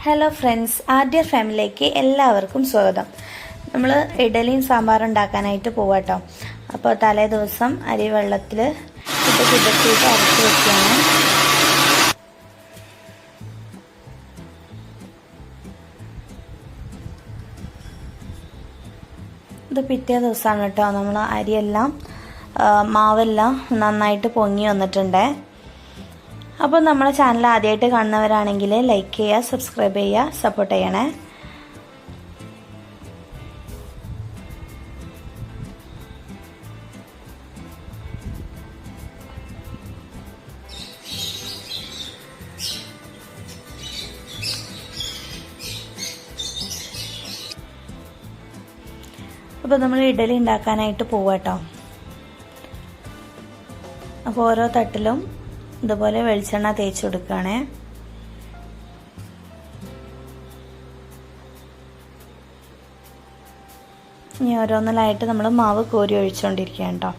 Hello friends, ആദ്യ ഫാമിലിയിലേക്ക് എല്ലാവർക്കും സ്വാഗതം. നമ്മൾ ഇഡലിയും സാമ്പാറും ഉണ്ടാക്കാനായിട്ട് പോവാട്ടോ. അപ്പോൾ തലേ ദിവസം അരി വെള്ളത്തിൽ കുതിർത്തിയിട്ട് അരച്ച് വെക്കുകയാണ്. ഇത് പിറ്റേ ദിവസമാണ് കേട്ടോ. നമ്മൾ അരിയെല്ലാം മാവെല്ലാം നന്നായിട്ട് പൊങ്ങി വന്നിട്ടുണ്ട്. അപ്പോൾ നമ്മളെ ചാനൽ ആദ്യമായിട്ട് കാണുന്നവരാണെങ്കിൽ ലൈക്ക് ചെയ്യുക, സബ്സ്ക്രൈബ് ചെയ്യുക, സപ്പോർട്ട് ചെയ്യണേ. അപ്പോൾ നമ്മൾ ഇഡലി ഉണ്ടാക്കാനായിട്ട് പോവാട്ടോ. അപ്പോൾ ഓരോ തട്ടിലും ഇതുപോലെ വെളിച്ചെണ്ണ തേച്ച് കൊടുക്കുകയാണേ. ഇനി ഓരോന്നിലായിട്ട് നമ്മൾ മാവ് കോരി ഒഴിച്ചുകൊണ്ടിരിക്കുകയാണ് കേട്ടോ.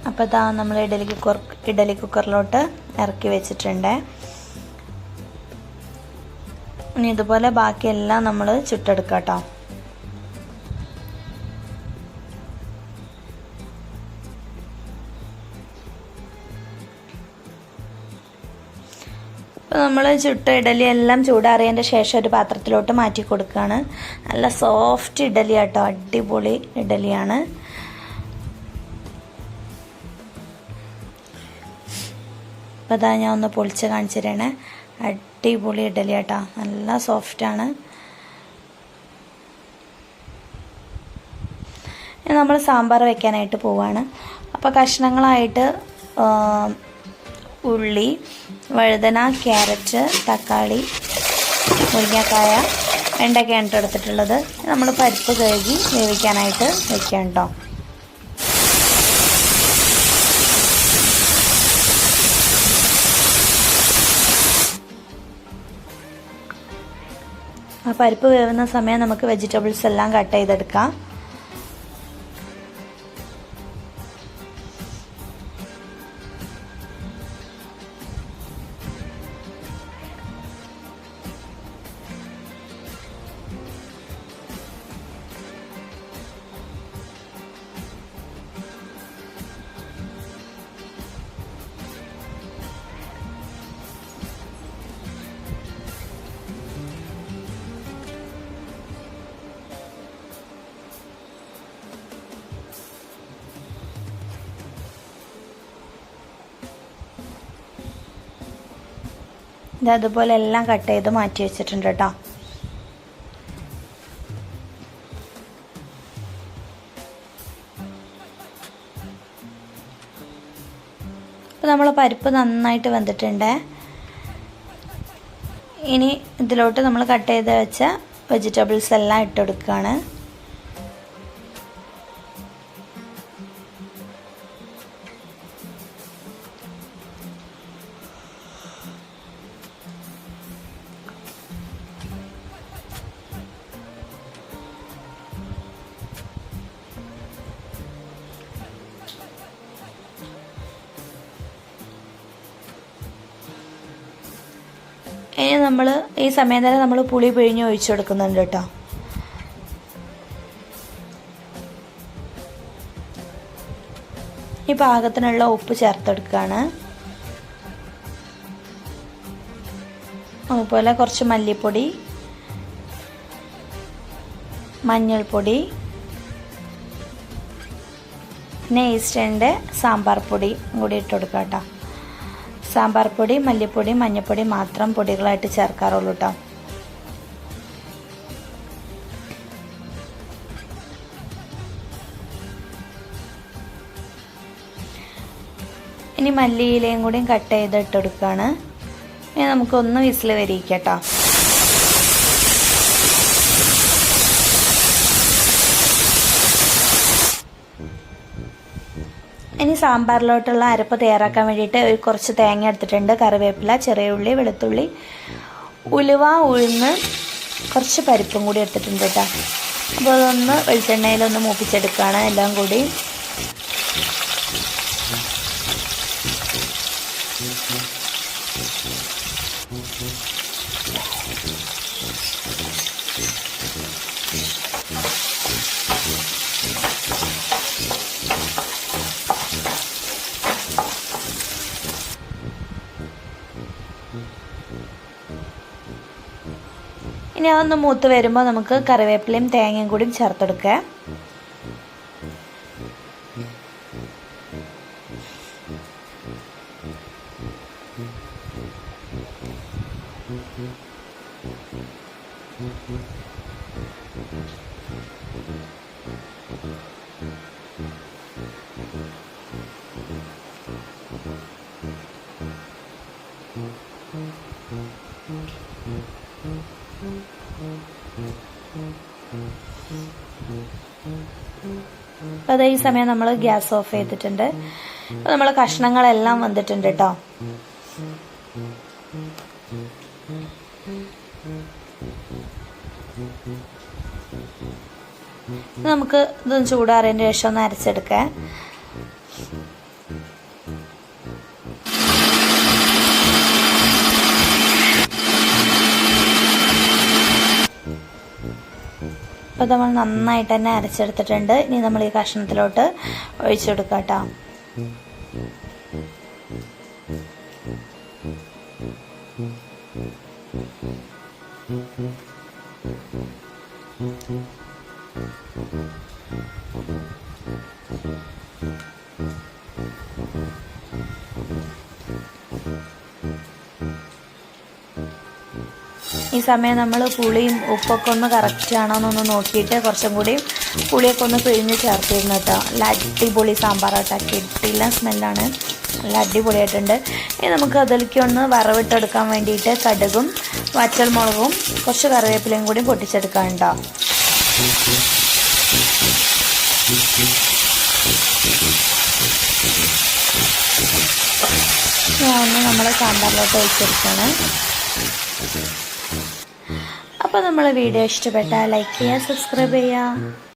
അപ്പോൾ ഇതാ നമ്മൾ ഇഡലി കുക്കറിലോട്ട് ഇറക്കി വെച്ചിട്ടുണ്ട്. ഇനി ഇതുപോലെ ബാക്കിയെല്ലാം നമ്മൾ ചുട്ടെടുക്കാം കേട്ടോ. അപ്പോൾ നമ്മൾ ചുട്ട ഇഡലി എല്ലാം ചൂടാറിയതിൻ്റെ ശേഷം ഒരു പാത്രത്തിലോട്ട് മാറ്റി കൊടുക്കുകയാണ്. നല്ല സോഫ്റ്റ് ഇഡലി കേട്ടോ, അടിപൊളി ഇഡലിയാണ്. അപ്പോൾ അതാ ഞാൻ ഒന്ന് പൊളിച്ച് കാണിച്ചു തരണേ. അടിപൊളി ഇഡലി കേട്ടോ, നല്ല സോഫ്റ്റാണ്. നമ്മൾ സാമ്പാർ വെക്കാനായിട്ട് പോവാണ്. അപ്പോൾ കഷ്ണങ്ങളായിട്ട് ഉള്ളി, വഴുതന, ക്യാരറ്റ്, തക്കാളി, മുരിങ്ങക്കായ, വെണ്ടയ്ക്കയാണ് എടുത്തിട്ടുള്ളത്. നമ്മൾ പരിപ്പ് കഴുകി വേവിക്കാനായിട്ട് വെക്കാം കേട്ടോ. ആ പരിപ്പ് വേവുന്ന സമയം നമുക്ക് വെജിറ്റബിൾസ് എല്ലാം കട്ട് ചെയ്തെടുക്കാം. ഇത് അതുപോലെ എല്ലാം കട്ട് ചെയ്ത് മാറ്റി വെച്ചിട്ടുണ്ട് കേട്ടോ. അപ്പോൾ നമ്മൾ പരിപ്പ് നന്നായിട്ട് വെന്തിട്ടുണ്ട്. ഇനി ഇതിലോട്ട് നമ്മൾ കട്ട് ചെയ്ത് വെച്ച വെജിറ്റബിൾസ് എല്ലാം ഇട്ടെടുക്കുകയാണ്. ഇനി നമ്മൾ ഈ സമയം തന്നെ നമ്മൾ പുളി പിഴിഞ്ഞ് ഒഴിച്ചു കൊടുക്കുന്നുണ്ട് കേട്ടോ. ഈ പാകത്തിനുള്ള ഉപ്പ് ചേർത്തെടുക്കുകയാണ്. അതുപോലെ കുറച്ച് മല്ലിപ്പൊടി, മഞ്ഞൾപ്പൊടി, പിന്നെ ഈസ്റ്റേണിൻ്റെ സാമ്പാർ പൊടി കൂടി ഇട്ട് കൊടുക്കാം കേട്ടോ. സാമ്പാർ പൊടി, മല്ലിപ്പൊടി, മഞ്ഞൾപ്പൊടി മാത്രം പൊടികളായിട്ട് ചേർക്കാറുള്ളൂ കേട്ടോ. ഇനി മല്ലിയിലയും കൂടി കട്ട് ചെയ്ത് ഇട്ടെടുക്കുകയാണ്. ഇനി നമുക്കൊന്ന് വിസിൽ വരിക്കാം കേട്ടോ. ഇനി സാമ്പാറിലോട്ടുള്ള അരപ്പ് തയ്യാറാക്കാൻ വേണ്ടിയിട്ട് കുറച്ച് തേങ്ങ എടുത്തിട്ടുണ്ട്, കറിവേപ്പില, ചെറിയ ഉള്ളി, വെളുത്തുള്ളി, ഉലുവ, ഉഴുന്ന്, കുറച്ച് പരിപ്പും കൂടി എടുത്തിട്ടുണ്ട് കേട്ടോ. അപ്പോൾ അതൊന്ന് വെളിച്ചെണ്ണയിലൊന്ന് മൂപ്പിച്ചെടുക്കുകയാണ് എല്ലാം കൂടി. ഇനി അതൊന്ന് മൂത്ത് വരുമ്പോൾ നമുക്ക് കറിവേപ്പിലയും തേങ്ങയും കൂടി ചേർത്തെടുക്കുക. അപ്പോൾ അതേ ഈ സമയം നമ്മൾ ഗ്യാസ് ഓഫ് ചെയ്തിട്ടുണ്ട്. അപ്പോൾ നമ്മൾ കഷ്ണങ്ങളെല്ലാം വന്നിട്ടുണ്ട് കേട്ടോ. നമുക്ക് ഇതൊന്ന് ചൂടാറിയതിന് ശേഷം ഒന്ന് അരച്ചെടുക്കാം. അപ്പോൾ നമ്മൾ നന്നായിട്ട് തന്നെ അരച്ചെടുത്തിട്ടുണ്ട്. ഇനി നമ്മൾ ഈ കഷ്ണത്തിലോട്ട് ഒഴിച്ചു കൊടുക്കാം കേട്ടോ. ഈ സമയം നമ്മൾ പുളിയും ഉപ്പൊക്കെ ഒന്ന് കറക്റ്റ് ആണോ എന്നൊന്ന് നോക്കിയിട്ട് കുറച്ചും കൂടി പുളിയൊക്കെ ഒന്ന് പിഴിഞ്ഞ് ചേർത്തിരുന്നു കേട്ടോ. നല്ല അടിപൊളി സാമ്പാറാട്ടോ, കിട്ടില്ല സ്മെല്ലാണ്, നല്ല അടിപൊളിയായിട്ടുണ്ട്. ഇനി നമുക്ക് അതിലേക്ക് ഒന്ന് വറവിട്ടെടുക്കാൻ വേണ്ടിയിട്ട് കടുകും വറ്റൽമുളകും കുറച്ച് കറിവേപ്പിലയും കൂടി പൊട്ടിച്ചെടുക്കാൻ കേട്ടോ. ഞാൻ നമ്മളെ സാമ്പാറിലോട്ട് ഒഴിച്ചെടുക്കാണ്. അപ്പോൾ നമ്മളെ വീഡിയോ ഇഷ്ടപ്പെട്ടാൽ ലൈക്ക് ചെയ്യുക, സബ്സ്ക്രൈബ് ചെയ്യുക.